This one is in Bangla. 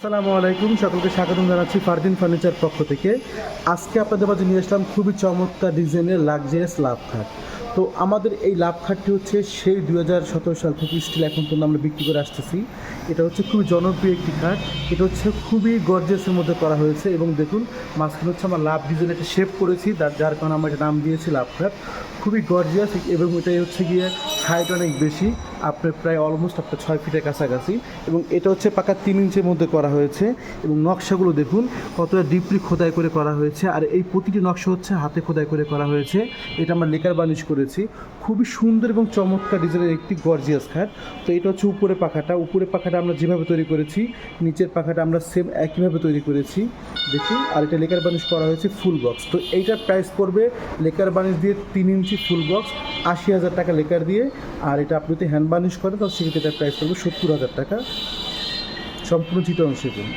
আসসালামু আলাইকুম, সকলকে স্বাগতম জানাচ্ছি ফারদিন ফার্নিচার পক্ষ থেকে। আজকে আপনাদের মাঝে নিয়ে আসলাম খুবই চমৎকার ডিজাইনের লাক্সারিয়াস লাভ খাট। তো আমাদের এই লাভ খাটটি হচ্ছে সেই 2017 সাল থেকে স্টিল এখন পর্যন্ত আমরা বিক্রি করে আসতেছি। এটা হচ্ছে খুবই জনপ্রিয় একটি খাট। এটা হচ্ছে খুবই গর্জিয়াসের মধ্যে করা হয়েছে এবং দেখুন মাঝখানে হচ্ছে আমরা লাভ ডিজাইন একটা শেপ করেছি, যার কারণে আমরা এটা নাম দিয়েছি লাভ খাট। খুবই গর্জিয়াস এবং এটাই হচ্ছে গিয়ে হাইট অনেক বেশি, আপনার প্রায় অলমোস্ট আপনার 6 ফিটের কাছাকাছি। এবং এটা হচ্ছে পাকা 3 ইঞ্চের মধ্যে করা হয়েছে এবং নকশাগুলো দেখুন কতটা ডিপলি খোদাই করে করা হয়েছে। আর এই প্রতিটি নকশা হচ্ছে হাতে খোদাই করে করা হয়েছে। এটা আমরা লেকার বার্নিশ করেছি। খুবই সুন্দর এবং চমৎকার ডিজাইনের একটি গর্জিয়াস খাট। তো এটা হচ্ছে উপরের পাখাটা আমরা যেভাবে তৈরি করেছি, নিচের পাখাটা আমরা সেম একইভাবে তৈরি করেছি দেখুন। আর এটা লেকার বার্নিশ করা হয়েছে ফুল বক্স। তো এইটার প্রাইস পড়বে লেকার বার্নিশ দিয়ে 3 ইঞ্চি ফুল বক্স 80,000 টাকা লেকার দিয়ে। আর এটা আপনি যদি হ্যান্ড বার্নিশ করেন তাহলে সেক্ষেত্রে এটার প্রাইস পড়বে 70,000 টাকা, সম্পূর্ণ চিটাং সেগুন।